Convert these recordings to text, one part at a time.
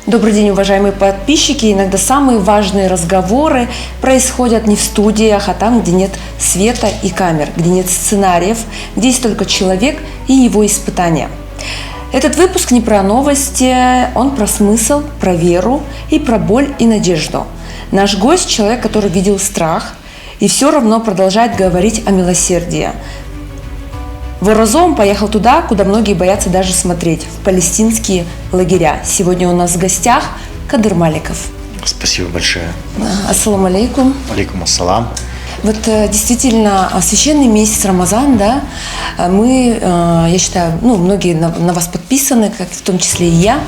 Добрый день, уважаемые подписчики. Иногда самые важные разговоры происходят не в студиях, а там, где нет света и камер, где нет сценариев, где есть только человек и его испытания. Этот выпуск не про новости, он про смысл, про веру и про боль и надежду. Наш гость – человек, который видел страх и все равно продолжает говорить о милосердии. Воорозом поехал туда, куда многие боятся даже смотреть, в палестинские лагеря. Сегодня у нас в гостях Кадыр Маликов. Спасибо большое. Ассаламу алейкум. Алейкум ассалам. Вот действительно, священный месяц Рамазан, да, мы, я считаю, многие на вас подписаны, как в том числе и я.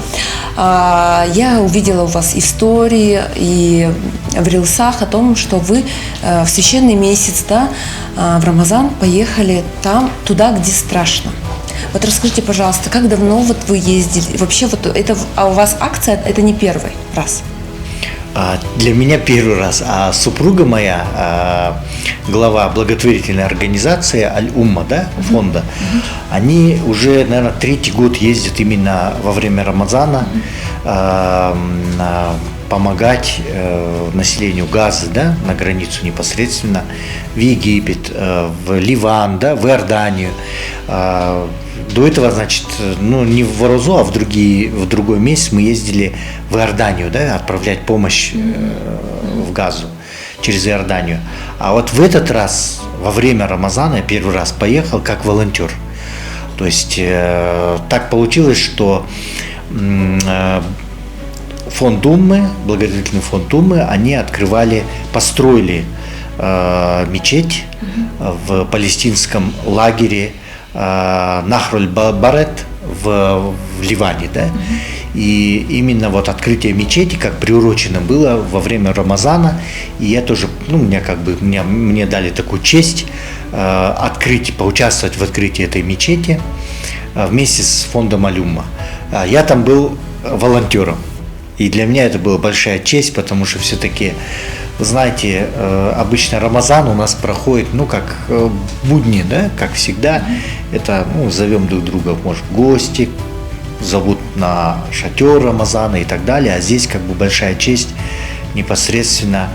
Я увидела у вас и в истории, и в рилсах о том, что вы в священный месяц, да, в Рамазан поехали туда, где страшно. Вот расскажите, пожалуйста, как давно вот вы ездили? Вообще вот это, у вас акция, это не первый раз? Для меня первый раз, а супруга моя, глава благотворительной организации Аль-Умма, да, фонда, они уже, наверное, третий год ездят именно во время Рамазана помогать населению Газы, да, на границу непосредственно, в Египет, в Ливан, да, в Иорданию. До этого, значит, не в Воорозу, а в другой месяц мы ездили в Иорданию, да, отправлять помощь в Газу через Иорданию. А вот в этот раз, во время Рамазана, я первый раз поехал как волонтер. То есть так получилось, что фонд Уммы, благотворительный фонд Уммы, они построили мечеть в палестинском лагере Нахр-аль-Барет в Ливане, да, и именно вот открытие мечети как приурочено было во время Рамазана, и я тоже, мне дали такую честь поучаствовать в открытии этой мечети вместе с фондом Аль-Умма. Я там был волонтером, и для меня это была большая честь, потому что все-таки, вы знаете, обычно Рамазан у нас проходит, как будни, да, как всегда. Это, зовем друг друга, может, гости, зовут на шатер Рамазана и так далее. А здесь как бы большая честь непосредственно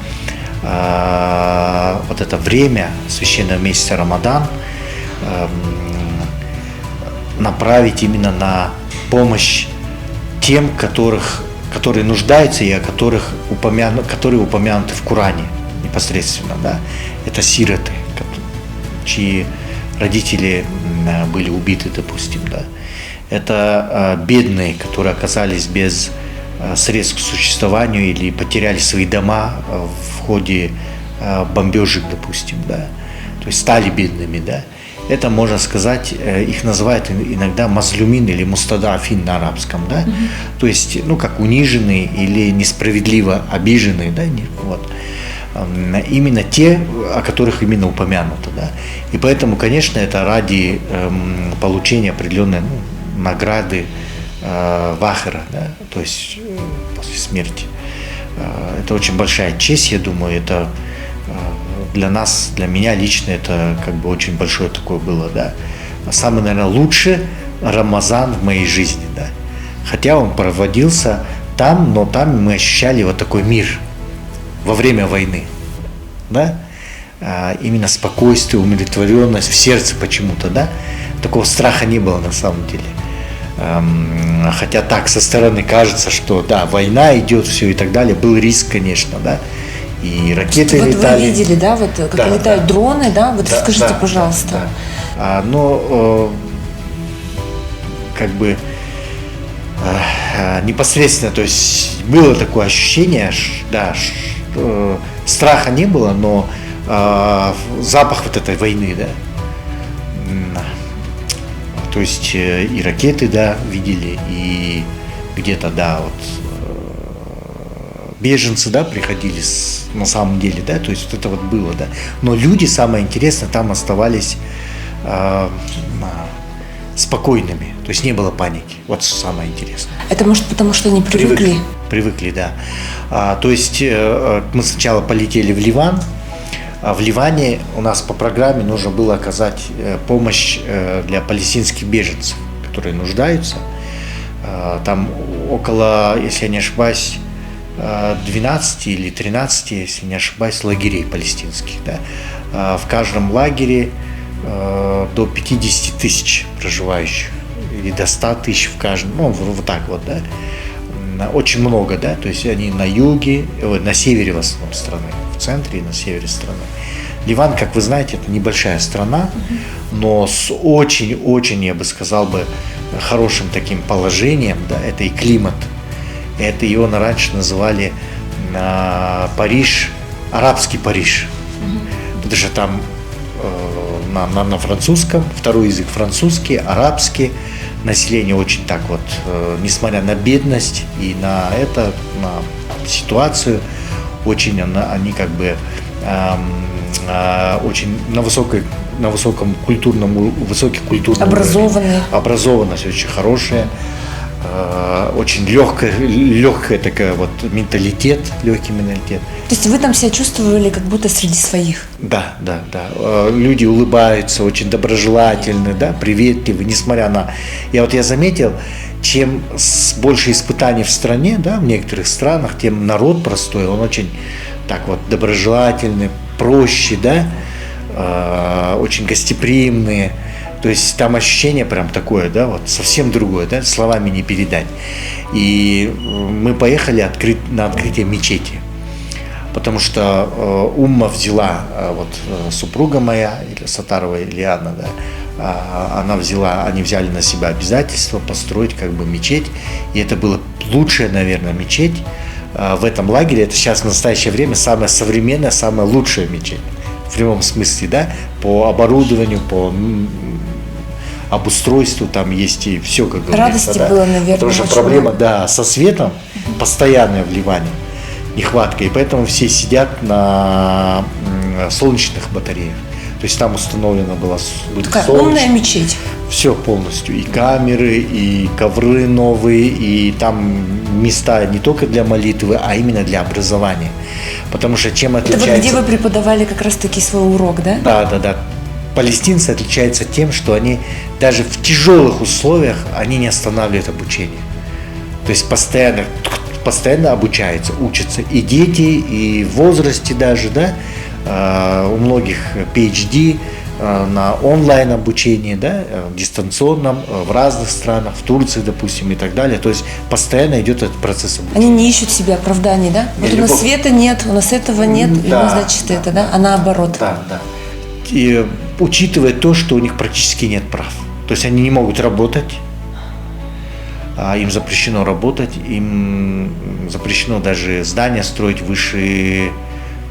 вот это время священного месяца Рамадан направить именно на помощь тем, которые нуждаются и которые упомянуты в Коране непосредственно, да, это сироты, чьи родители были убиты, допустим, да, это бедные, которые оказались без средств к существованию или потеряли свои дома в ходе бомбежек, допустим, да, то есть стали бедными, да. Это, можно сказать, их называют иногда мазлюмин или мустадафин на арабском, да, то есть, как униженные или несправедливо обиженные, да, вот. Именно те, о которых именно упомянуто, да. И поэтому, конечно, это ради получения определенной награды вахера, да, то есть после смерти. Это очень большая честь, я думаю, это для нас, для меня лично это как бы очень большое такое было, да. Самый, наверное, лучший Рамазан в моей жизни, да. Хотя он проводился там, но там мы ощущали вот такой мир во время войны, да. Именно спокойствие, умиротворенность в сердце почему-то, да. Такого страха не было на самом деле. Хотя так со стороны кажется, что да, война идет, все и так далее. Был риск, конечно, да. И ракеты летали. Вы видели, да, вот как летают дроны, да? Вот расскажите, пожалуйста. Как бы непосредственно, то есть было такое ощущение, да, страха не было, но запах вот этой войны, да. То есть и ракеты, да, видели, и где-то, да, вот беженцы, да, приходили на самом деле, да, то есть вот это вот было, да. Но люди, самое интересное, там оставались спокойными, то есть не было паники. Вот самое интересное. Это может потому, что они привыкли? Привыкли, да. То есть мы сначала полетели в Ливан. В Ливане у нас по программе нужно было оказать помощь для палестинских беженцев, которые нуждаются. Там около, если я не ошибаюсь, 12 или 13, если не ошибаюсь, лагерей палестинских. Да? В каждом лагере до 50 тысяч проживающих, или до 100 тысяч в каждом, ну, вот так вот, да. Очень много, да, то есть они на юге, на севере в основном страны, в центре и на севере страны. Ливан, как вы знаете, это небольшая страна, но с очень-очень, я бы сказал бы, хорошим таким положением, да, это и климат. Это его раньше называли Париж, арабский Париж, потому что там на французском, второй язык французский, арабский, население очень так вот, несмотря на бедность и на это, на ситуацию, очень они как бы очень на высоком культурном, высоких культурных образованность очень хорошая, очень легкая такая вот менталитет, легкий менталитет. То есть вы там себя чувствовали как будто среди своих? Да. Люди улыбаются, очень доброжелательны, да, приветливы, несмотря на... Я заметил, чем больше испытаний в стране, да, в некоторых странах, тем народ простой, он очень так вот доброжелательный, проще, да, очень гостеприимные. То есть там ощущение прям такое, да, вот совсем другое, да, словами не передать. И мы поехали на открытие мечети, потому что Умма взяла, вот супруга моя, Сатарова Ильяна, да, они взяли на себя обязательство построить как бы мечеть, и это была лучшая, наверное, мечеть в этом лагере. Это сейчас в настоящее время самая современная, самая лучшая мечеть, в прямом смысле, да, по оборудованию, по обустройству, там есть и все, как говорится. Радости да. было, наверное, потому что проблема, да, со светом постоянная в Ливане, нехватка, и поэтому все сидят на солнечных батареях. То есть там установлена была такая умная мечеть. Все полностью, и камеры, и ковры новые, и там места не только для молитвы, а именно для образования. Потому что чем отличается... Это вот где вы преподавали как раз-таки свой урок, да? Да. Палестинцы отличаются тем, что они даже в тяжелых условиях они не останавливают обучение. То есть постоянно обучаются, учатся и дети, и в возрасте даже, да, у многих PhD на онлайн обучении, да, дистанционном, в разных странах, в Турции, допустим, и так далее. То есть постоянно идет этот процесс обучения. Они не ищут себе оправданий, да? Вот у нас света нет, у нас этого нет, и мы, значит, это, да? А наоборот. Да. И учитывая то, что у них практически нет прав. То есть они не могут работать, им запрещено работать, им запрещено даже здания строить выше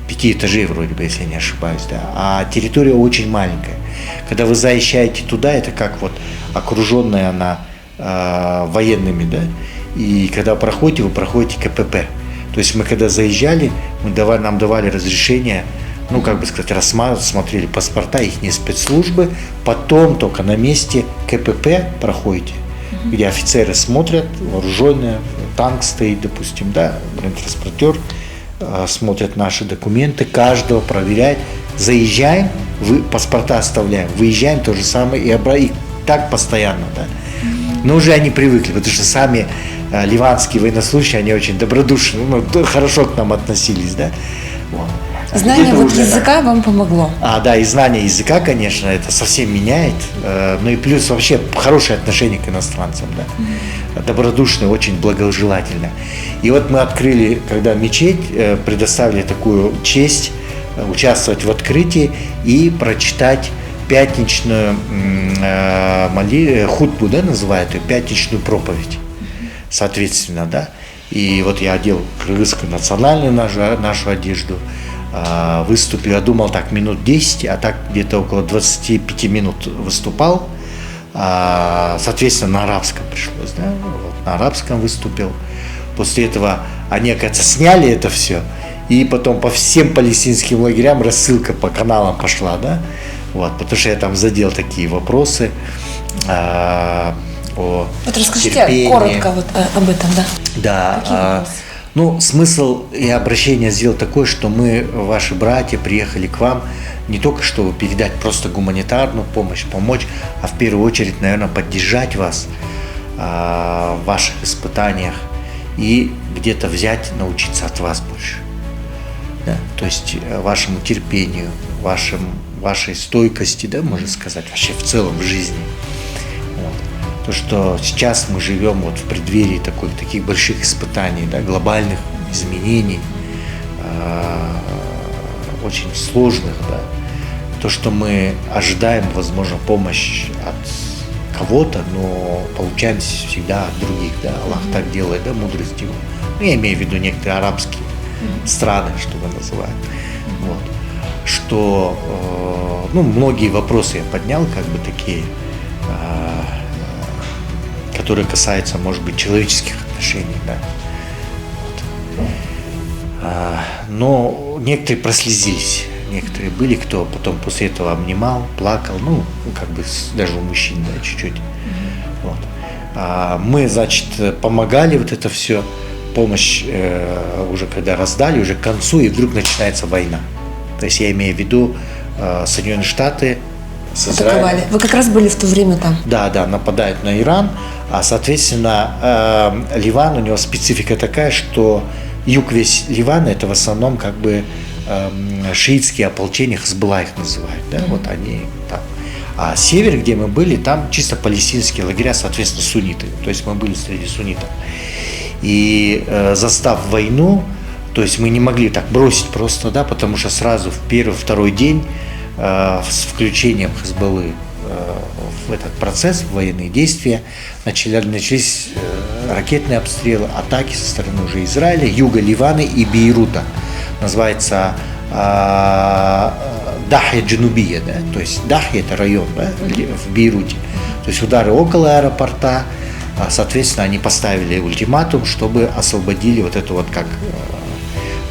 5 этажей вроде бы, если я не ошибаюсь, да. А территория очень маленькая. Когда вы заезжаете туда, это как вот окруженная она военными, да. И когда вы проходите КПП. То есть мы когда заезжали, нам давали разрешение, ну, как бы сказать, смотрели паспорта, их спецслужбы, потом только на месте КПП проходите, где офицеры смотрят, вооруженные, танк стоит, допустим, да, бронетранспортер, смотрят наши документы, каждого проверяют, заезжаем, паспорта оставляем, выезжаем то же самое, и так постоянно, да. Но уже они привыкли, потому что сами ливанские военнослужащие, они очень добродушны, хорошо к нам относились, да. Вот. Знание языка вам помогло? Да, и знание языка, конечно, это совсем меняет. Ну и плюс вообще хорошее отношение к иностранцам, да. Добродушное, очень благожелательное. И вот мы открыли, когда мечеть, предоставили такую честь участвовать в открытии и прочитать пятничную хутбу, да, называют ее, пятничную проповедь, соответственно, да. И вот я одел кыргызскую национальную нашу одежду, выступил, я думал так минут 10, а так где-то около 25 минут выступал, соответственно, на арабском пришлось, да, вот, на арабском выступил. После этого они, оказывается, сняли это все, и потом по всем палестинским лагерям рассылка по каналам пошла, да, вот, потому что я там задел такие вопросы о вот расскажите терпении. Коротко вот об этом, да. Да. Ну, смысл и обращение сделал такое, что мы, ваши братья, приехали к вам не только чтобы передать просто гуманитарную помощь, помочь, а в первую очередь, наверное, поддержать вас в ваших испытаниях, и где-то взять, научиться от вас больше. Да? То есть вашему терпению, вашей стойкости, да, можно сказать, вообще в целом в жизни. Вот. То, что сейчас мы живем вот в преддверии таких больших испытаний, да, глобальных изменений, очень сложных, да. То, что мы ожидаем, возможно, помощь от кого-то, но получаем всегда от других, да. Аллах так делает, да, мудрость его. Ну, я имею в виду некоторые арабские страны, что мы называем. Вот. Что, многие вопросы я поднял, как бы такие, которые касаются, может быть, человеческих отношений, да. Вот. Но некоторые прослезились, некоторые были, кто потом после этого обнимал, плакал, как бы даже у мужчин, да, чуть-чуть. Вот. Мы, значит, помогали вот это все, помощь уже когда раздали, уже к концу, и вдруг начинается война. То есть я имею в виду Соединенные Штаты с Израилем. Атаковали. Вы как раз были в то время там. Да, нападают на Иран, а соответственно Ливан, у него специфика такая, что юг весь Ливана это в основном как бы шиитские ополчения, Хизбулла их называют, да, вот они там. А север, где мы были, там чисто палестинские лагеря, соответственно, сунниты, то есть мы были среди суннитов. И застав войну, то есть мы не могли так бросить просто, да, потому что сразу в первый-второй день с включением Хизбуллы в этот процесс, в военные действия, начались ракетные обстрелы, атаки со стороны уже Израиля, юга Ливана и Бейрута. Называется Дахья Джанубия, да? То есть Дахья это район, да, в Бейруте. То есть удары около аэропорта, соответственно, они поставили ультиматум, чтобы освободили вот эту вот как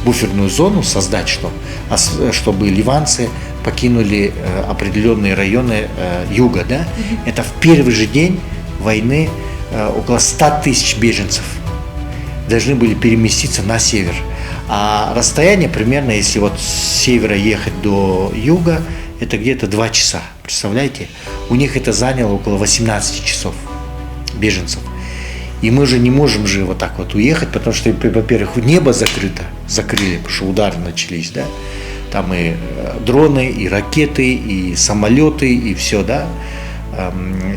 буферную зону, создать, чтобы ливанцы покинули определенные районы юга, да? Это в первый же день войны около 100 тысяч беженцев должны были переместиться на север. А расстояние примерно, если вот с севера ехать до юга, это где-то 2 часа. Представляете? У них это заняло около 18 часов беженцев. И мы же не можем же вот так вот уехать, потому что, во-первых, небо закрыли, потому что удары начались, да. Там и дроны, и ракеты, и самолеты, и все, да.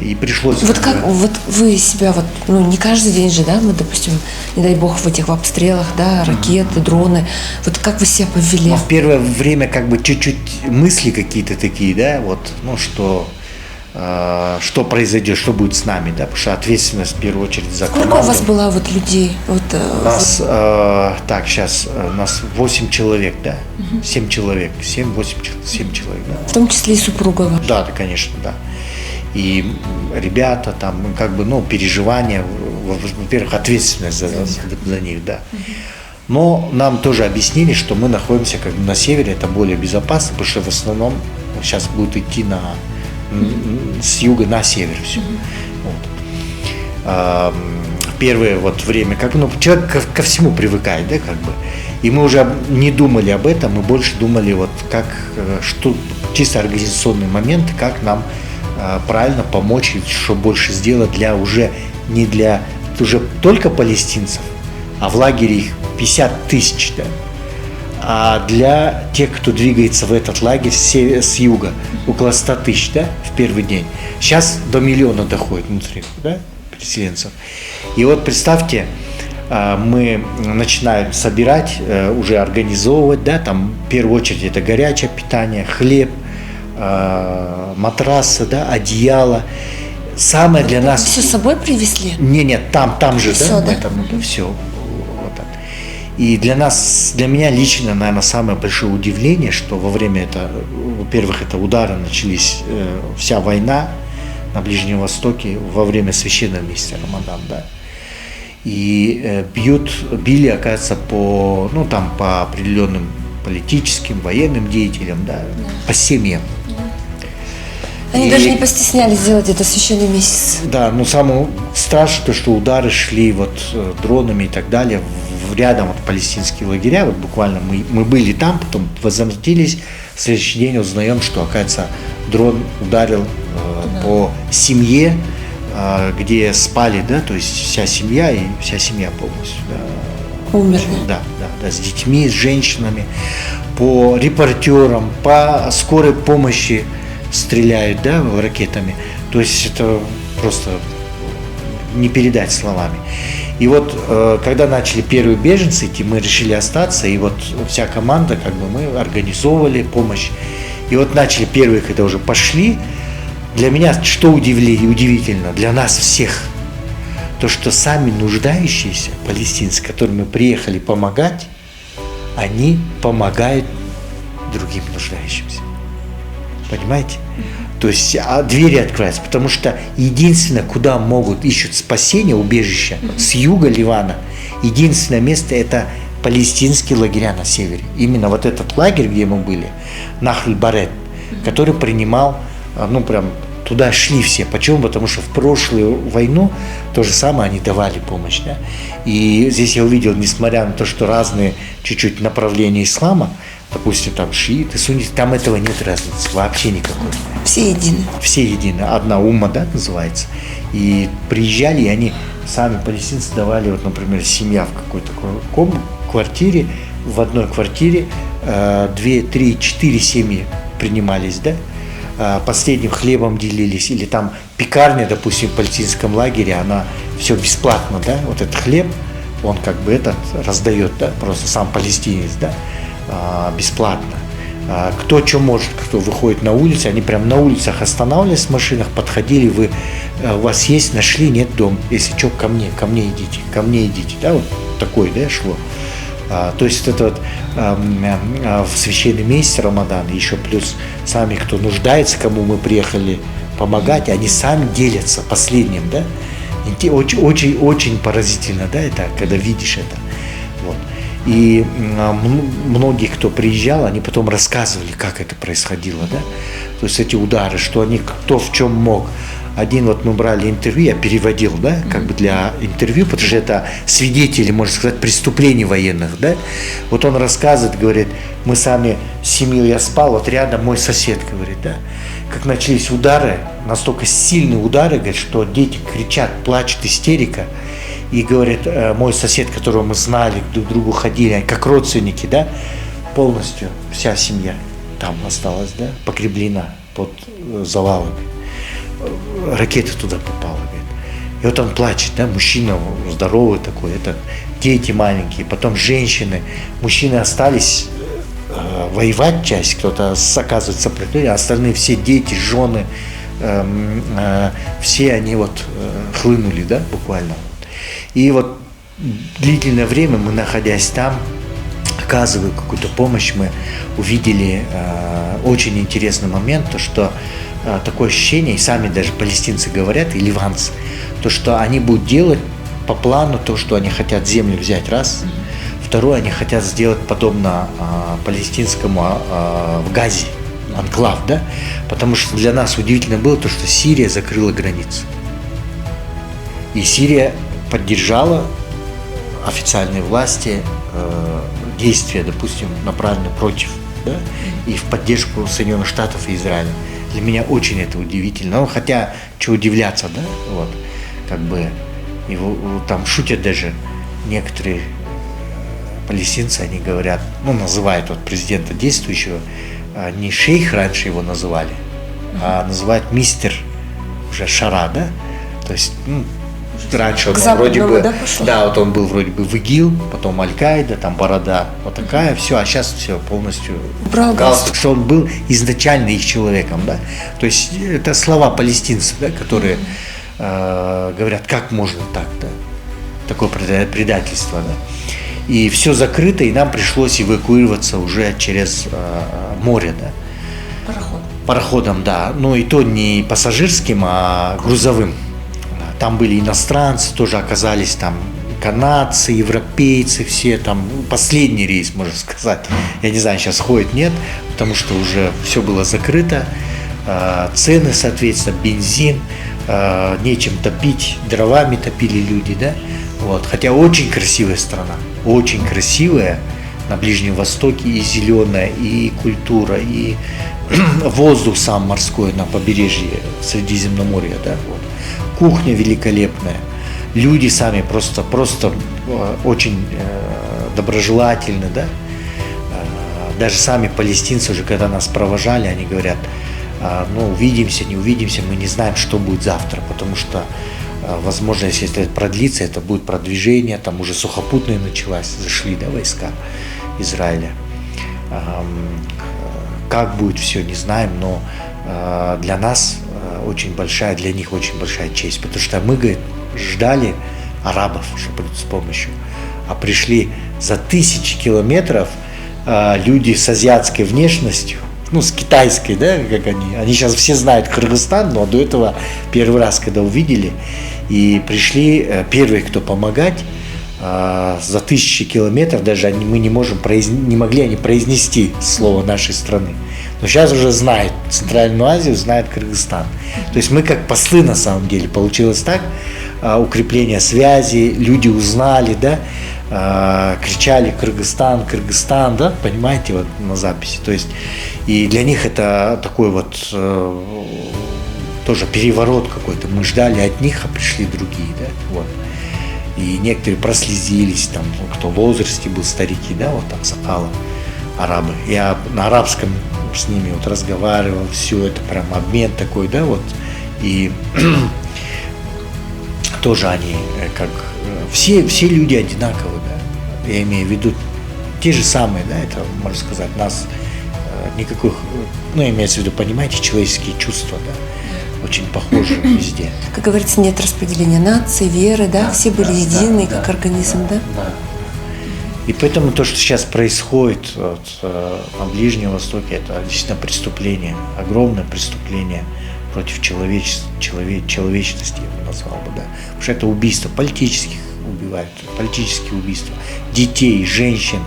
И пришлось... Вот как вот вы себя, не каждый день же, да, мы, допустим, не дай бог, в этих обстрелах, да, ракеты, дроны, вот как вы себя повели? В первое время как бы чуть-чуть мысли какие-то такие, да, вот, что произойдет, что будет с нами, да, потому что ответственность в первую очередь за команду. Сколько у вас было людей? Нас, сейчас, нас 8 человек, да, 7 человек, 7 человек, да. В том числе и супруга ваша? Да, конечно, да. И ребята там, переживания, во-первых, ответственность за них, да. Но нам тоже объяснили, что мы находимся как бы на севере, это более безопасно, потому что в основном сейчас будут идти с юга на север все. Вот. Первое время, человек ко всему привыкает, да, как бы. И мы уже не думали об этом, мы больше думали чисто организационный момент, как нам правильно помочь, что больше сделать уже только палестинцев, а в лагере их 50 тысяч, да. А для тех, кто двигается в этот лагерь с юга, около 100 тысяч, да, в первый день. Сейчас до 1 миллиона доходит внутри, да, переселенцев. И вот представьте, мы начинаем собирать, уже организовывать, да, там в первую очередь это горячее питание, хлеб, матрасы, да, одеяло. Самое для нас... Все с собой привезли? Нет, там же, все, да, это все. Вот так. И для меня лично, наверное, самое большое удивление, что во время во-первых, это удары начались, вся война на Ближнем Востоке во время священного месяца Рамадан, да. И били, оказывается, по определенным политическим, военным деятелям, да, по семьям. Они даже не постеснялись сделать это священный месяц. Да, но самое страшное, то, что удары шли дронами и так далее рядом палестинские лагеря. Вот буквально мы были там, потом возвратились, в следующий день узнаем, что, оказывается, дрон ударил по семье где спали, да, то есть вся семья полностью, да. Умерли. Да, с детьми, с женщинами, по репортерам, по скорой помощи стреляют, да, ракетами. То есть это просто не передать словами. И вот когда начали первые беженцы идти, мы решили остаться, и вот вся команда, как бы мы организовывали помощь. И вот начали первые, когда уже пошли, для меня что удивительно, для нас всех, то, что сами нуждающиеся палестинцы, которым мы приехали помогать, они помогают другим нуждающимся. Понимаете? То есть двери открываются, потому что единственное, куда ищут спасение, убежище с юга Ливана, единственное место это палестинские лагеря на севере. Именно вот этот лагерь, где мы были, Нахль-Барет, который принимал, прям туда шли все. Почему? Потому что в прошлую войну то же самое они давали помощь. Да? И здесь я увидел, несмотря на то, что разные чуть-чуть направления ислама, допустим, там шииты, сунниты, там этого нет разницы, вообще никакой. Все едины. Все едины. Одна умма, да, называется. И приезжали, и они сами, палестинцы, давали, вот, например, семья в какой-то квартире, в одной квартире 2, 3, 4 семьи принимались, да, последним хлебом делились, или там пекарня, допустим, в палестинском лагере, она все бесплатно, да, вот этот хлеб, он как бы раздает, да, просто сам палестинец, да, бесплатно. Кто что может, кто выходит на улицу, они прям на улицах останавливались в машинах, подходили, у вас есть, нашли, нет дом, если что, ко мне идите, да, вот такое, да, шло. То есть это вот в священный месяц Рамадан, еще плюс сами, кто нуждается, кому мы приехали помогать, они сами делятся последним, да, очень поразительно, да, это, когда видишь это, вот. И многие, кто приезжал, они потом рассказывали, как это происходило, да, то есть эти удары, что они, кто в чем мог. Один вот мы брали интервью, я переводил, да, как бы для интервью, потому что это свидетели, можно сказать, преступлений военных, да. Вот он рассказывает, говорит, мы сами с семьей, я спал, вот рядом мой сосед, говорит, да, как начались удары, настолько сильные удары, говорит, что дети кричат, плачут, истерика. И говорит, мой сосед, которого мы знали, друг к другу ходили, как родственники, да, полностью вся семья там осталась, да, погреблена под завалами. Ракета туда попала, говорит. И вот он плачет, да, мужчина здоровый такой, это дети маленькие, потом женщины, мужчины остались воевать, часть, кто-то оказывает сопротивление, а остальные все дети, жены, все они вот хлынули, да, буквально. И вот длительное время мы, находясь там, оказывая какую-то помощь, мы увидели очень интересный момент, то что такое ощущение, и сами даже палестинцы говорят, и ливанцы, то что они будут делать по плану то, что они хотят землю взять, раз. Второе, они хотят сделать подобно палестинскому в Газе, анклав, да, потому что для нас удивительно было то, что Сирия закрыла границы. И Сирия поддержала официальные власти действия, допустим, направленные против, да, и в поддержку Соединенных Штатов и Израиля. Для меня очень это удивительно. Ну, хотя, что удивляться, да, вот, как бы, его там шутят даже некоторые палестинцы, они говорят, называют вот президента действующего, не шейх раньше его называли, а называют мистер уже Шара, да, то есть, раньше он вроде бы, да, вот он был вроде бы в ИГИЛ, потом Аль-Каида, там борода вот такая, все, а сейчас все полностью галстук, что он был изначально их человеком, да. То есть это слова палестинцев, да, которые говорят, как можно так, да, такое предательство, да. И все закрыто, и нам пришлось эвакуироваться уже через море, да. Пароходом, да. Ну и то не пассажирским, а грузовым. Там были иностранцы, тоже оказались там канадцы, европейцы, все там, последний рейс, можно сказать. Я не знаю, сейчас ходит, нет, потому что уже все было закрыто. Цены, соответственно, бензин, нечем топить, дровами топили люди, да. Вот. Хотя очень красивая страна, очень красивая на Ближнем Востоке, и зеленая, и культура, и воздух сам морской на побережье Средиземноморья, да. Вот. кухня великолепная, люди сами просто очень доброжелательны, да. Даже сами палестинцы уже, когда нас провожали, они говорят, ну, увидимся, не увидимся, мы не знаем, что будет завтра, потому что, возможно, если это продлится, это будет продвижение, там уже сухопутная началась, зашли, да, войска Израиля. Как будет все, не знаем, но для нас очень большая, для них очень большая честь, потому что мы, говорит, ждали арабов, что придут с помощью, а пришли за 1000 километров люди с азиатской внешностью, ну, с китайской, да, как они сейчас все знают Кыргызстан, но до этого первый раз, когда увидели, и пришли первые, кто помогать, за 1000 километров даже мы не могли они произнести слово нашей страны. Но сейчас уже знают Центральную Азию, знают Кыргызстан. То есть мы как послы на самом деле. Получилось так, укрепление связи, люди узнали, да, кричали Кыргызстан, Кыргызстан, да, понимаете, вот на записи. То есть и для них это такой вот тоже переворот какой-то. Мы ждали от них, а пришли другие, да, вот. И некоторые прослезились, там, кто в возрасте был, старики, да, вот там Сакалы, арабы. Я на арабском с ними вот разговаривал, все это прям обмен такой, да, вот. И тоже они как все люди одинаковые, да. Я имею в виду те же самые, да, это можно сказать, нас никаких, ну, имеется в виду, понимаете, человеческие чувства, да. Очень похожи везде. Как говорится, нет распределения наций, веры, да? Все были едины, как организм, да? Да. И поэтому то, что сейчас происходит вот, на Ближнем Востоке, это действительно преступление, огромное преступление против человечности, я бы назвал бы, да. Потому что это убийство, политических убивают, политические убийства, детей, женщин,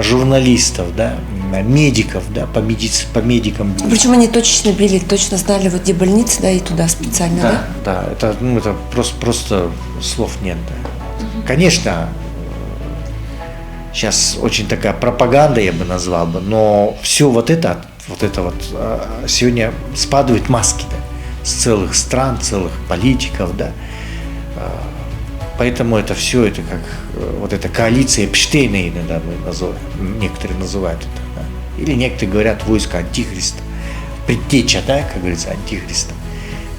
журналистов, да, медиков, да, по медикам. Причем они точечно били, точно знали, вот где больницы, да, и туда специально, да? Да, это просто слов нет, да. Конечно, сейчас очень такая пропаганда, я бы назвал бы, но все вот это сегодня спадают маски, да, с целых стран, целых политиков, да. Поэтому это все, это как вот эта коалиция Эпштейна, иногда некоторые называют это, да. Или некоторые говорят войско Антихриста, предтеча, да, как говорится, Антихриста.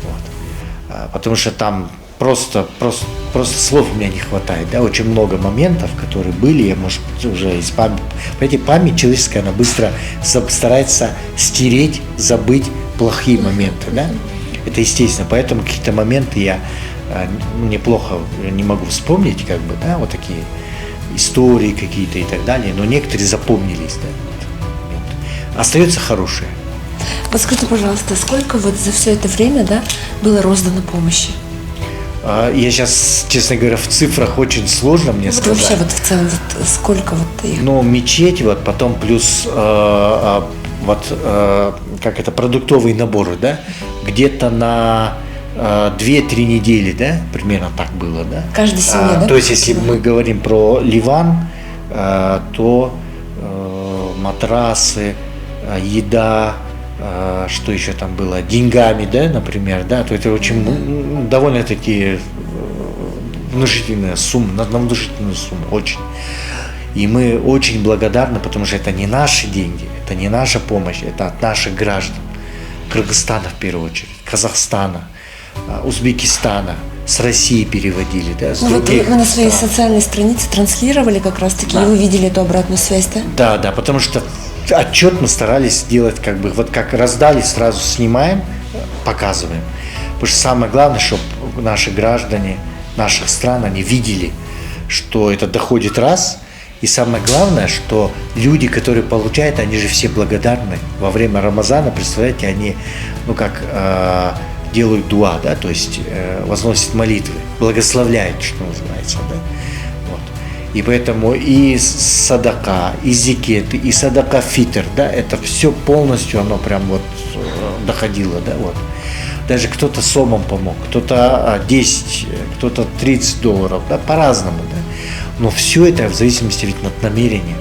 Вот. Потому что там просто слов у меня не хватает, да, очень много моментов, которые были, я, может, уже из памяти. Понимаете, память человеческая, она быстро старается стереть, забыть плохие моменты, да. Это естественно, поэтому какие-то моменты я неплохо не могу вспомнить, как бы, да, вот такие истории какие-то и так далее, но некоторые запомнились, да. Остается хорошее. Вот скажите, пожалуйста, сколько вот за все это время, да, было роздано помощи? Я сейчас, честно говоря, в цифрах очень сложно мне сказать. Вообще вот в целом, вот сколько вот их? Ну, мечеть, вот потом плюс как это, продуктовые наборы, да, где-то на 2-3 недели, да, примерно так было, да. Каждой семье, да? То есть, если мы говорим про Ливан, то матрасы, еда, что еще там было, деньгами, да, например, да, то это очень довольно-таки внушительная сумма, на внушительную сумму, очень. И мы очень благодарны, потому что это не наши деньги, это не наша помощь, это от наших граждан. Кыргызстана в первую очередь, Казахстана, Узбекистана, с России переводили, да, с других вы на своей стран. социальной странице транслировали как раз-таки, и вы видели эту обратную связь, да? Да, потому что отчет мы старались сделать, как бы, вот как раздали, сразу снимаем, показываем. Потому что самое главное, чтобы наши граждане наших стран, они видели, что это доходит раз. И самое главное, что люди, которые получают, они же все благодарны. Во время Рамазана, представляете, они, делают дуа, да, то есть возносят молитвы, благословляют, что называется, да. Вот. И поэтому и садака, и зикет, и садака фитр, да, это все полностью, оно прям вот доходило, да, вот. Даже кто-то сомом помог, кто-то 10, кто-то $30, да, по-разному, да. Но все это в зависимости ведь от намерения,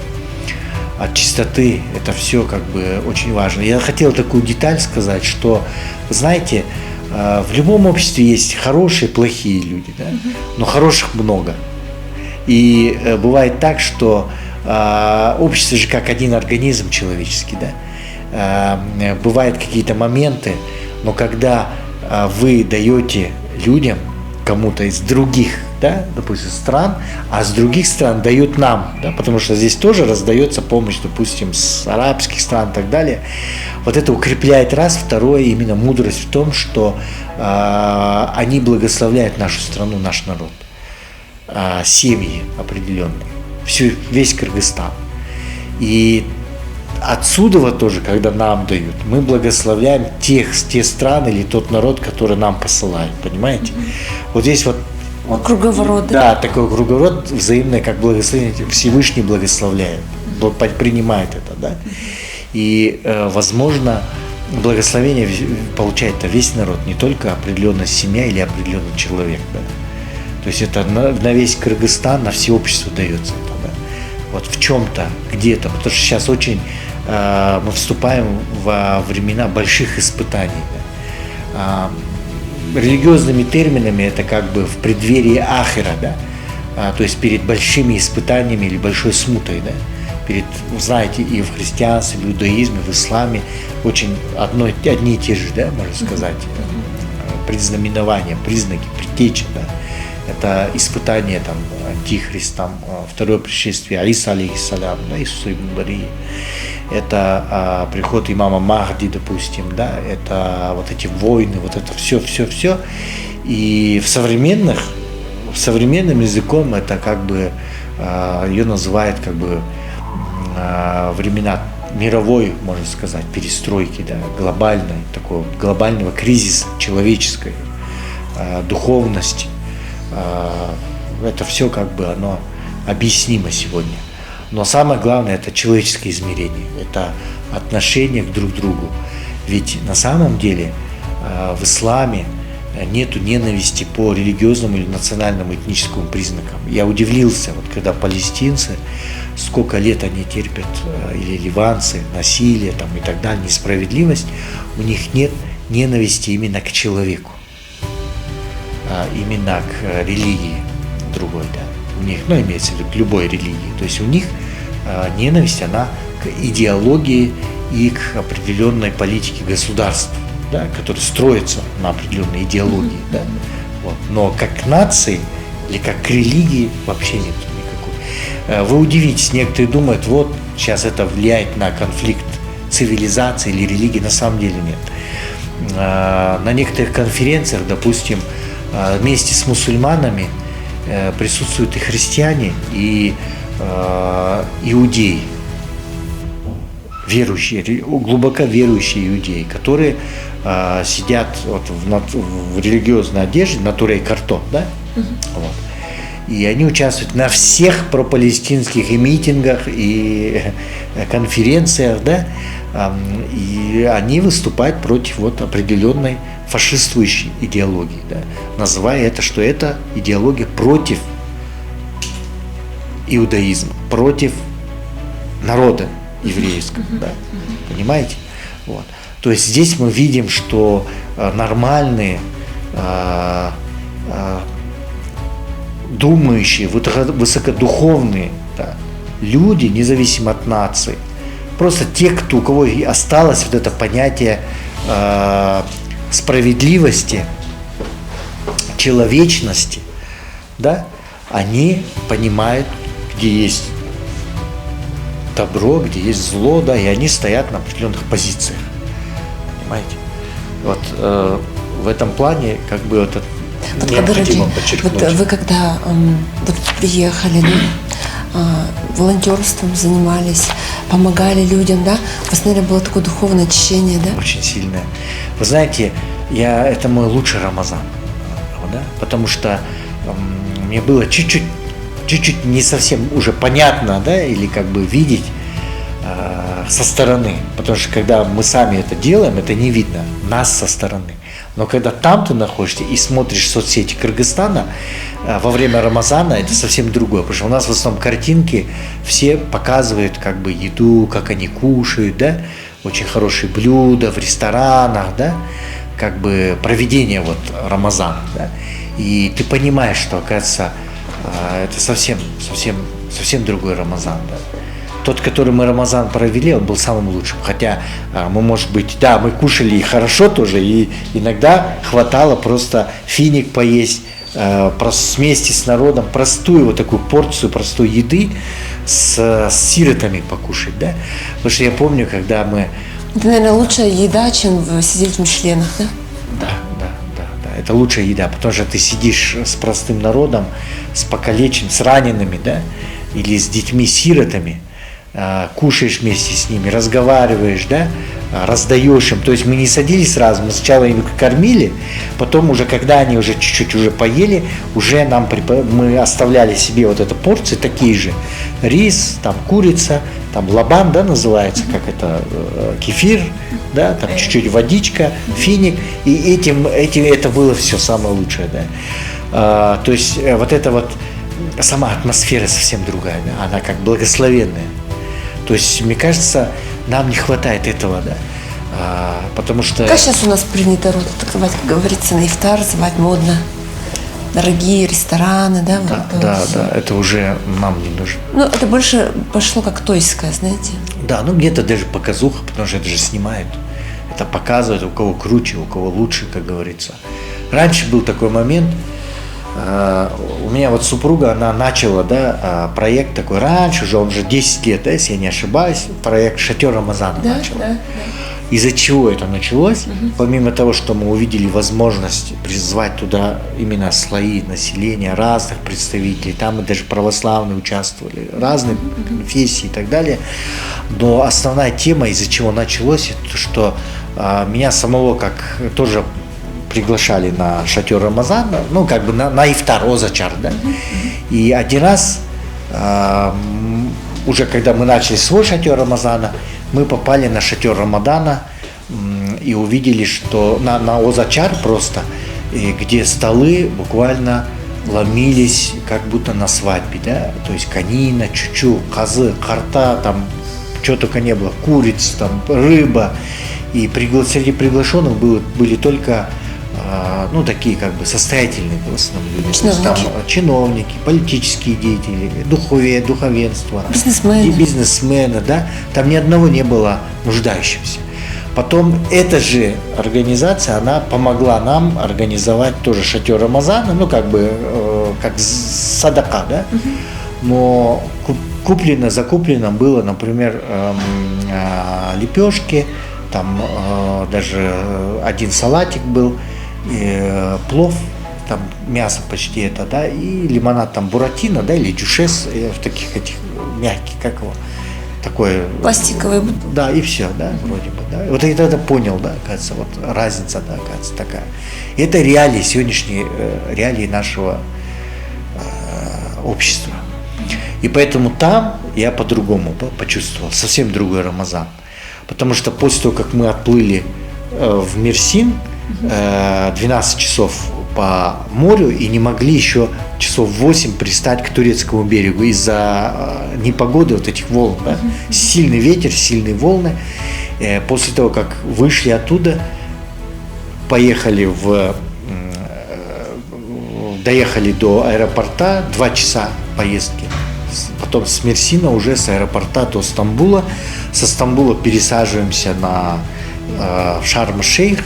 от чистоты, это все как бы очень важно. Я хотел такую деталь сказать, что, знаете, в любом обществе есть хорошие, плохие люди, да? Но хороших много. И бывает так, что общество же как один организм человеческий, да? Бывают какие-то моменты, но когда вы даете людям, кому-то из других, да, допустим, стран, а с других стран дают нам, да, потому что здесь тоже раздается помощь, допустим, с арабских стран и так далее. Вот это укрепляет раз. Второе, именно мудрость в том, что они благословляют нашу страну, наш народ, семьи определенные, весь Кыргызстан. И отсюда вот тоже, когда нам дают, мы благословляем те страны или тот народ, который нам посылает, понимаете? Вот здесь вот круговорот. Да, такой круговорот взаимное, как благословение, Всевышний благословляет, принимает это, да. И, возможно, благословение получает весь народ, не только определенная семья или определенный человек, да. То есть это на весь Кыргызстан, на все общество дается это, да. Вот в чем-то, где-то, потому что сейчас очень мы вступаем во времена больших испытаний. Да. Религиозными терминами это как бы в преддверии ахира, да, то есть перед большими испытаниями или большой смутой, да, перед, знаете, и в христианстве, и в иудаизме, в исламе очень одни и те же, да, можно сказать, предзнаменования, признаки, предтечи, да. Это испытание там Антихрист, там второе пришествие Иса алейхиссалям, да, Иисуса ибн Марии. Это приход имама Махди, допустим, да, это вот эти войны, вот это все. И современным языком это как бы ее называют как бы времена мировой, можно сказать, перестройки, да, глобального кризиса человеческой духовности. Это все как бы оно объяснимо сегодня. Но самое главное – это человеческое измерение, это отношение друг к другу. Ведь на самом деле в исламе нету ненависти по религиозному или национальному этническому признакам. Я удивился, вот когда палестинцы, сколько лет они терпят, или ливанцы, насилие там, и так далее, несправедливость, у них нет ненависти именно к человеку, именно к религии другой, да. У них, имеется в виду к любой религии. То есть у них ненависть, она к идеологии и к определенной политике государства, да, которая строится на определенной идеологии. Да. Вот. Но как к нации или как к религии вообще нет никакой. Вы удивитесь, некоторые думают, вот сейчас это влияет на конфликт цивилизации или религии, на самом деле нет. На некоторых конференциях, допустим, вместе с мусульманами присутствуют и христиане, и иудеи, верующие, глубоко верующие иудеи, которые сидят вот в религиозной одежде, натуре и картон, да? Вот. И они участвуют на всех пропалестинских и митингах, и конференциях, да? И они выступают против вот определенной фашистующей идеологии, да? Называя это, что это идеология против иудаизма, против народа еврейского, да? Понимаете? Вот. То есть здесь мы видим, что нормальные, думающие, высокодуховные, да, люди, независимо от нации, просто те, у кого осталось вот это понятие справедливости, человечности, да, они понимают, где есть добро, где есть зло, да, и они стоят на определенных позициях. Понимаете? Вот в этом плане как бы это необходимо подчеркнуть. Вот вы когда вот приехали, волонтерством занимались, помогали людям, да? У вас, наверное, было такое духовное очищение, да? Очень сильное. Вы знаете, это мой лучший Рамазан, да? Потому что мне было чуть-чуть не совсем уже понятно, да, или как бы видеть со стороны, потому что когда мы сами это делаем, это не видно нас со стороны. Но когда там ты находишься и смотришь соцсети Кыргызстана во время Рамазана, это совсем другое, потому что у нас в основном картинки все показывают как бы еду, как они кушают, да, очень хорошие блюда в ресторанах, да, как бы проведения вот Рамазана, да? И ты понимаешь, что, оказывается, это совсем другой Рамазан, да? Тот, который мы Рамазан провели, он был самым лучшим. Хотя мы, может быть, да, мы кушали и хорошо тоже, и иногда хватало просто финик поесть, вместе с народом простую вот такую порцию простой еды с сиротами покушать, да? Потому что я помню, когда мы... Это, наверное, лучшая еда, чем сидеть в Мишленах, да? Да. Это лучшая еда, потому что ты сидишь с простым народом, с покалеченными, с ранеными, да, или с детьми-сиротами, кушаешь вместе с ними, разговариваешь, да, раздаешь им. То есть мы не садились сразу, мы сначала их кормили, потом уже, когда они уже чуть-чуть уже поели, уже мы оставляли себе вот эту порции, такие же. Рис, там курица, там лабан, да, называется, как это, кефир, да, там чуть-чуть водичка, финик, и это было все самое лучшее, да. То есть вот эта вот сама атмосфера совсем другая, да, она как благословенная. То есть, мне кажется, нам не хватает этого, да, потому что... Как сейчас у нас принято атаковать, как говорится, на ифтар, звать модно, дорогие рестораны, да? Да, это уже нам не нужно. Ну, это больше пошло как тойское, знаете. Да, ну где-то даже показуха, потому что это же снимают. Это показывают, у кого круче, у кого лучше, как говорится. Раньше был такой момент, у меня вот супруга, она начала, да, проект такой раньше, уже он уже 10 лет, да, если я не ошибаюсь, проект «Шатер Рамазана» начала. Да. Из-за чего это началось? Помимо того, что мы увидели возможность призвать туда именно слои населения, разных представителей, там мы даже православные участвовали, разные конфессии и так далее. Но основная тема, из-за чего началось, это то, что меня самого как тоже приглашали на шатер Рамазана, ну, как бы на ифтар, озачар, да. И один раз, уже когда мы начали свой шатер Рамазана, мы попали на шатер Рамадана и увидели, что на озачар просто, где столы буквально ломились, как будто на свадьбе, да, то есть конина, чучу, козы, карта, там, чего только не было, курица, там, рыба, и среди приглашенных были только ну, такие как бы состоятельные в основном люди. Чиновники. Там чиновники, политические деятели, духовенство, бизнесмены, да, там ни одного не было нуждающимся. Потом эта же организация, она помогла нам организовать тоже шатер Рамазана, ну, как бы, как садака, да, но закуплено было, например, лепешки, там даже один салатик был, плов, там мясо почти это, да, и лимонад там буратино, да, или дюшес, в таких этих мягких, как его, такое... Пластиковые. Да, и все, да, вроде бы, да. Вот я тогда понял, да, оказывается, вот разница, да, оказывается, такая. И это реалии, сегодняшние реалии нашего общества. И поэтому там я по-другому почувствовал, совсем другой Рамазан. Потому что после того, как мы отплыли в Мерсин, 12 часов по морю, и не могли еще часов 8 пристать к турецкому берегу из-за непогоды, вот этих волн, да? Сильный ветер, сильные волны. После того, как вышли оттуда, доехали до аэропорта, 2 часа поездки. Потом с Мерсина уже с аэропорта до Стамбула. Со Стамбула пересаживаемся в Шарм-эль-Шейх.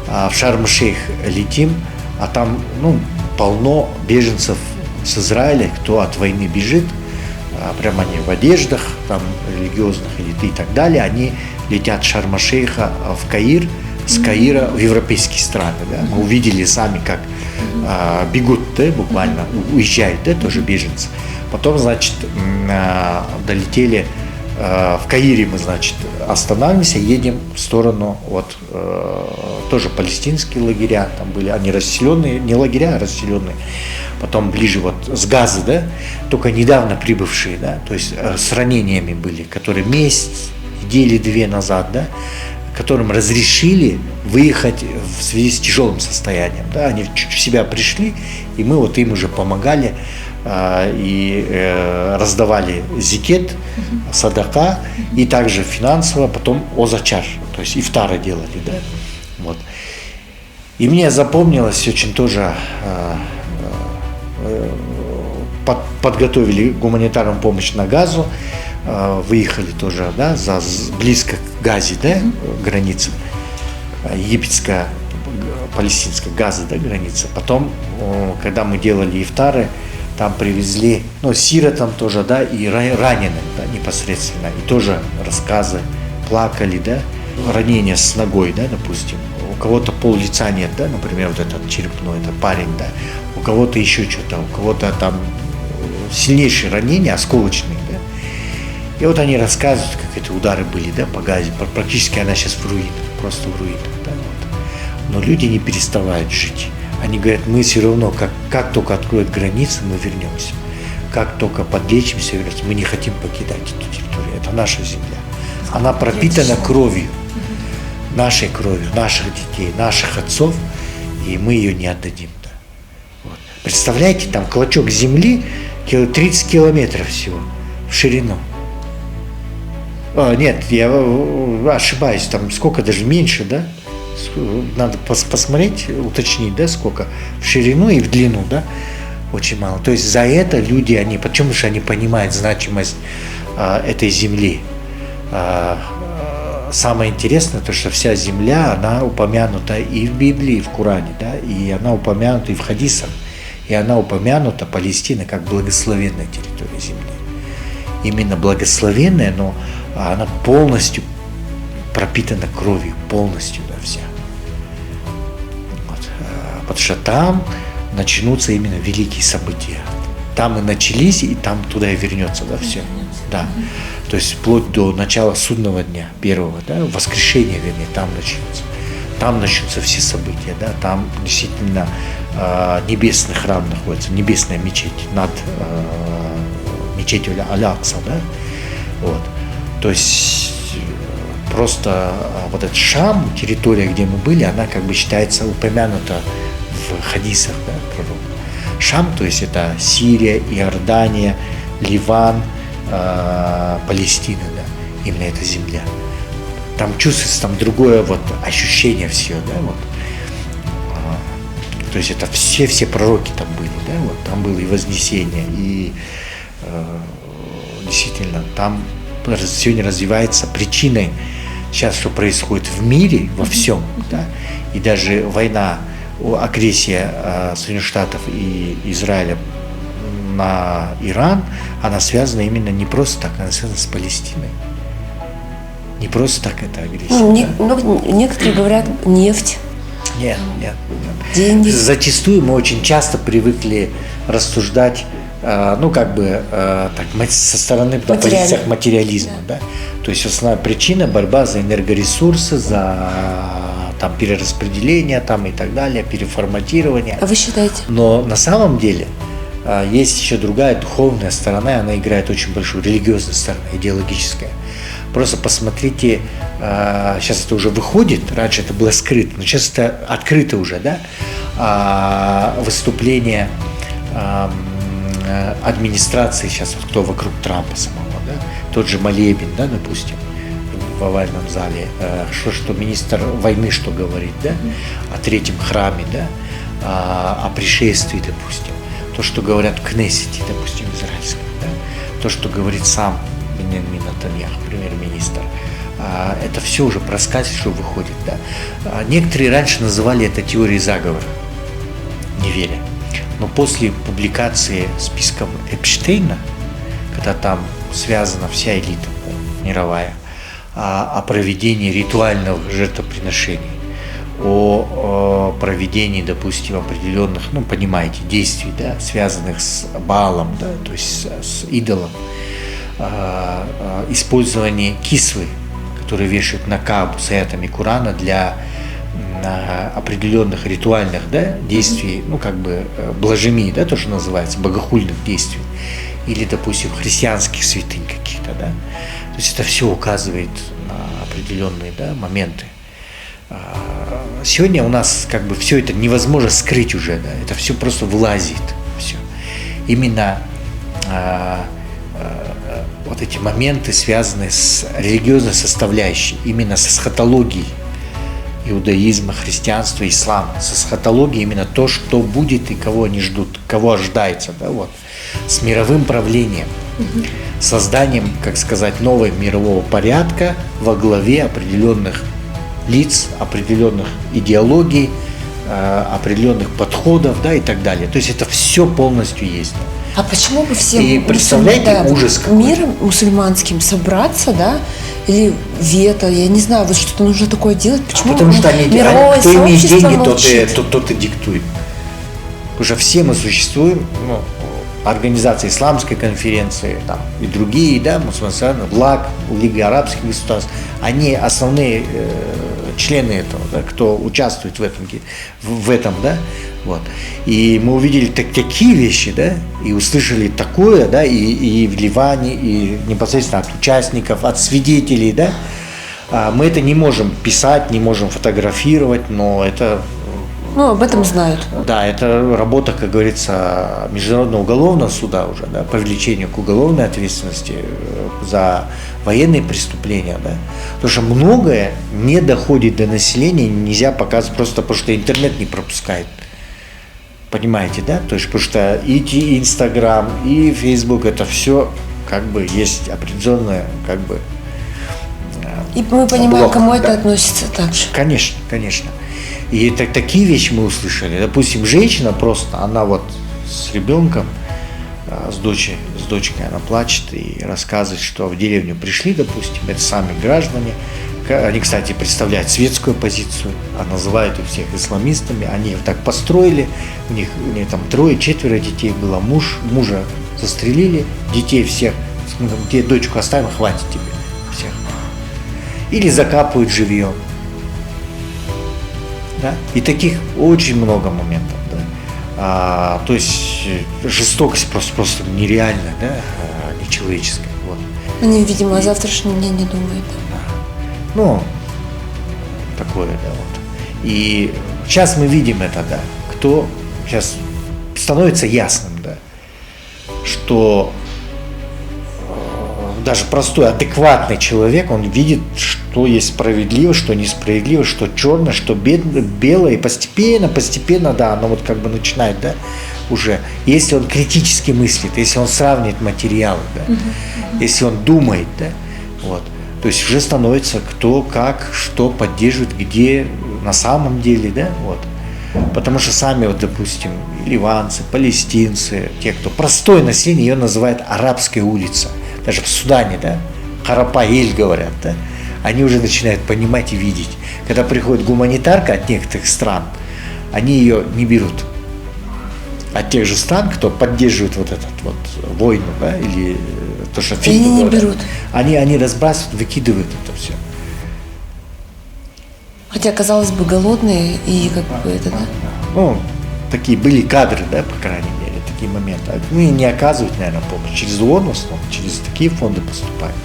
В Шарм-эль-Шейх летим, а там, ну, полно беженцев с Израиля, кто от войны бежит. Прямо они в одеждах, там, религиозных и так далее. Они летят с Шарм-эль-Шейха в Каир, с Каира в европейские страны. Да? Мы увидели сами, как бегут, да, буквально, уезжают, да, тоже беженцы. Потом, значит, долетели в Каире, мы, значит, останавливаемся, едем в сторону, вот, тоже палестинские лагеря, там были, они расселенные, не лагеря, а расселенные. Потом ближе вот с Газы, да, только недавно прибывшие, да, то есть с ранениями были, которые месяц, недели-две назад, да, которым разрешили выехать в связи с тяжелым состоянием, да, они в себя пришли, и мы вот им уже помогали и раздавали зикет, садака, и также финансово, потом озачар, то есть ифтары делали, да, вот. И мне запомнилось очень тоже, подготовили гуманитарную помощь на Газу, выехали тоже, да, близко к Газе, да, границе, египетская, палестинская, Газа, да, граница. Потом, когда мы делали ифтары, там привезли, ну, сиротам тоже, да, и раненым, да, непосредственно, и тоже рассказы, плакали, да, ранение с ногой, да, допустим, у кого-то пол лица нет, да, например, вот этот черепной, этот парень, да, у кого-то еще что-то, у кого-то там сильнейшие ранения, осколочные, да, и вот они рассказывают, как эти удары были, да, по Газе, практически она сейчас в руинах, просто в руинах, да, вот. Но люди не переставают жить. Они говорят, мы все равно, как только откроют границы, мы вернемся. Как только подлечимся, вернемся, мы не хотим покидать эту территорию. Это наша земля. Она пропитана кровью, нашей кровью, наших детей, наших отцов, и мы ее не отдадим. Да. Вот. Представляете, там клочок земли 30 километров всего в ширину. Нет, я ошибаюсь, там сколько, даже меньше, да? Надо посмотреть, уточнить, да, сколько в ширину и в длину, да, очень мало. То есть за это люди, они, почему же они понимают значимость этой земли. Самое интересное, то, что вся земля, она упомянута и в Библии, и в Коране, да, и она упомянута и в хадисах, и она упомянута, Палестина, как благословенная территория земли. Именно благословенная, но она полностью пропитана кровью, полностью, да, вся. Вот. Потому что там начнутся именно великие события. Там и начались, и там туда и вернется, да, все. Да. То есть вплоть до начала судного дня, первого, да, воскрешения, вернее, там начнется. Там начнутся все события, да, там действительно небесный храм находится, небесная мечеть над мечетью Аль-Акса, да, вот. То есть просто вот этот Шам, территория, где мы были, она как бы считается упомянута в хадисах, да, пророка. Шам, то есть это Сирия, Иордания, Ливан, Палестина, да, именно эта земля. Там чувствуется там другое вот ощущение все, да, вот. То есть это все пророки там были, да, вот там было и Вознесение, и действительно там сегодня развивается причиной сейчас, что происходит в мире, во всем, да, и даже война, агрессия Соединенных Штатов и Израиля на Иран, она связана именно не просто так, она связана с Палестиной. Не просто так это агрессия. Ну, некоторые говорят нефть. Нет. Деньги. Зачастую мы очень часто привыкли рассуждать, ну, как бы, так, со стороны на позициях материализма, да. То есть основная причина — борьба за энергоресурсы, за там перераспределение там и так далее, переформатирование. А вы считаете? Но на самом деле есть еще другая духовная сторона, и она играет очень большую, религиозную сторону, идеологическая. Просто посмотрите, сейчас это уже выходит, раньше это было скрыто, но сейчас это открыто уже, да, выступление администрации сейчас, вот кто вокруг Трампа самого, да, тот же Малебин, да, допустим, в овальном зале, что министр войны что говорит, да, о третьем храме, да, о пришествии, допустим, то, что говорят в Кнессете, допустим, израильском, да, то, что говорит сам Беньямин Нетаньяху, премьер-министр, это все уже проскальзывает, что выходит, да. Некоторые раньше называли это теорией заговора, не веря. Но после публикации списка Эпштейна, когда там связана вся элита, да, мировая, о проведении ритуальных жертвоприношений, о проведении, допустим, определенных, ну, понимаете, действий, да, связанных с Баалом, да, то есть с идолом, использование кисвы, которые вешают на Каабу с аятами Корана для определенных ритуальных, да, действий, ну, как бы блажеми, да, то, что называется, богохульных действий, или, допустим, христианских святынь каких-то, да. То есть это все указывает на определенные, да, моменты. Сегодня у нас как бы все это невозможно скрыть уже, да, это все просто вылазит, все. Именно вот эти моменты, связанные с религиозной составляющей, именно с эсхатологией, иудаизма, христианства, ислама. С эсхатологией именно то, что будет и кого они ждут, кого ожидается, да, вот. С мировым правлением, созданием, как сказать, нового мирового порядка во главе определенных лиц, определенных идеологий, определенных подходов, да, и так далее. То есть это все полностью есть. А почему бы всем И представляете, ужас какой. миром мусульманским собраться, да, или вето, я не знаю, вот что-то нужно такое делать, почему Потому что мировое кто имеет сообщество деньги, молчит? тот и диктует. Потому что все мы существуем, ну, организация Исламской конференции там, и другие, да, мусульманские, ВЛАГ, Лига арабских государств, они основные члены этого, да, кто участвует в этом, да, вот. И мы увидели такие вещи, да, и услышали такое, да, и в Ливане, и непосредственно от участников, от свидетелей, да. Мы это не можем писать, не можем фотографировать, но это... Ну, об этом знают. Да, это работа, как говорится, Международного уголовного суда уже, да, по привлечению к уголовной ответственности за военные преступления, да. Потому что многое не доходит до населения, нельзя показывать просто потому, что интернет не пропускает. Понимаете, да? То есть, потому что и Инстаграм, и Фейсбук, это все как бы есть определенное, как бы... И мы понимаем, блок, кому да. это относится также. Конечно, конечно. И такие вещи мы услышали. Допустим, женщина просто, она вот с ребенком, с дочкой, она плачет и рассказывает, что в деревню пришли, допустим, это сами граждане. Они, кстати, представляют светскую позицию, а называют их всех исламистами. Они их так построили, у них там 3-4 детей было, мужа застрелили, детей всех, где дочку оставим, хватит тебе всех. Или закапывают живьем. Да? И таких очень много моментов. Да? То есть жестокость просто нереальная, да? Нечеловеческая. Вот. Они, видимо, о завтрашнем дне не думают. Ну, такое, да, вот. И сейчас мы видим это, да, кто сейчас становится ясным, да, что даже простой, адекватный человек, он видит, что есть справедливо, что несправедливо, что черное, что белое, и постепенно, да, оно вот как бы начинает, да, уже, если он критически мыслит, если он сравнивает материалы, да, если он думает, да, вот. То есть уже становится кто, как, что поддерживает, где на самом деле, да, вот. Потому что сами, вот, допустим, ливанцы, палестинцы, те, кто простое население, ее называют арабская улица. Даже в Судане, да, Харапаэль говорят, да, они уже начинают понимать и видеть. Когда приходит гуманитарка от некоторых стран, они ее не берут. От тех же стран, кто поддерживает вот этот вот войну, да, или то, что они не берут. Они разбрасывают, выкидывают это все. Хотя, казалось бы, голодные и как бы это, да? Ну, такие были кадры, да, по крайней мере, такие моменты. Ну, и не оказывают, наверное, помощь. Через ООН в основном, через такие фонды поступают.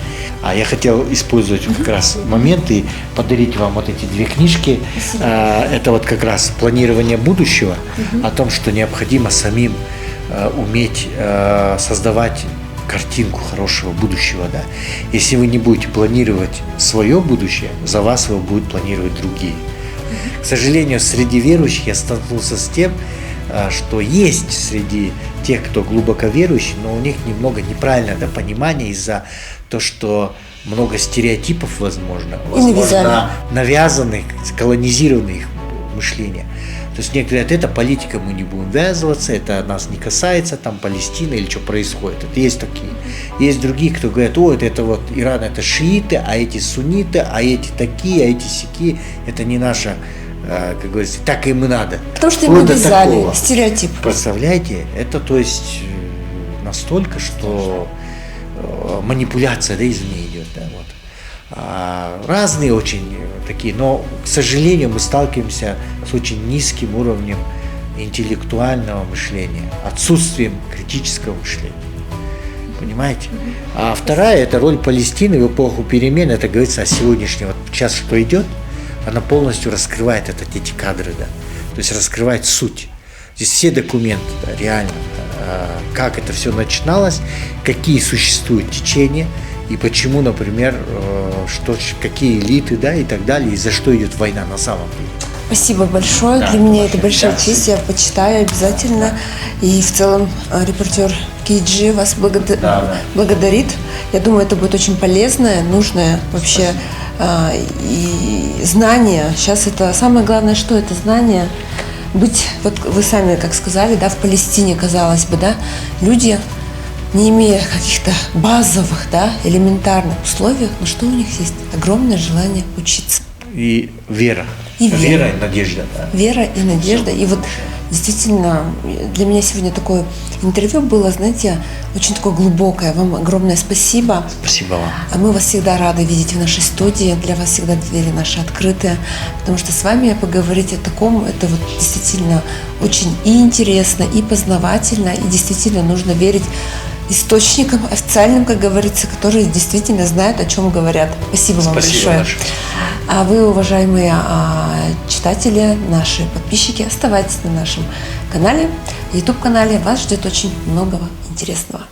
А я хотел использовать как раз момент и подарить вам вот эти 2 книжки. Это вот как раз планирование будущего, о том, что необходимо самим уметь создавать картинку хорошего будущего, да. Если вы не будете планировать свое будущее, за вас его будут планировать другие. К сожалению, среди верующих я столкнулся с тем, что есть среди тех, кто глубоко верующий, но у них немного неправильное, да, понимание из-за того, что много стереотипов, возможно навязанных, колонизированных их мышления. То есть некоторые говорят, это политика, мы не будем ввязываться, это нас не касается, там Палестина или что происходит. Это есть такие. Есть другие, кто говорят, это вот Иран, это шииты, а эти сунниты, а эти такие, а эти сяки, это не наша, как говорится, так им и надо. Потому что им навязали стереотип. Представляете, это то есть настолько, что манипуляция, да, извне идет, да, вот. Разные очень такие, но, к сожалению, мы сталкиваемся с очень низким уровнем интеллектуального мышления, отсутствием критического мышления. Понимаете? А вторая – это роль Палестины в эпоху перемен. Это говорится о сегодняшнем. Вот сейчас что идет, она полностью раскрывает эти кадры, да. То есть раскрывает суть. Здесь все документы, да, реально, как это все начиналось, какие существуют течения, и почему, например, какие элиты, да, и так далее, и за что идет война на самом деле. Спасибо большое. Да, Для меня это большое. большая Да. честь. Я почитаю обязательно. И в целом репортер KG вас Да. благодарит. Я думаю, это будет очень полезное, нужное вообще и знание. Сейчас это самое главное, что это знание. Быть, вот вы сами как сказали, да, в Палестине, казалось бы, да, люди, не имея каких-то базовых, да, элементарных условий, но что у них есть? Огромное желание учиться. И вера. И вера. Вера и надежда. Да. Вера и надежда. И вот действительно для меня сегодня такое интервью было, знаете, очень такое глубокое. Вам огромное спасибо. Спасибо вам. А мы вас всегда рады видеть в нашей студии. Для вас всегда двери наши открыты. Потому что с вами поговорить о таком, это вот действительно очень и интересно, и познавательно, и действительно нужно верить источникам официальным, как говорится, которые действительно знают, о чем говорят. Спасибо вам большое. Наше. А вы, уважаемые читатели, наши подписчики, оставайтесь на нашем канале, YouTube-канале. Вас ждет очень многого интересного.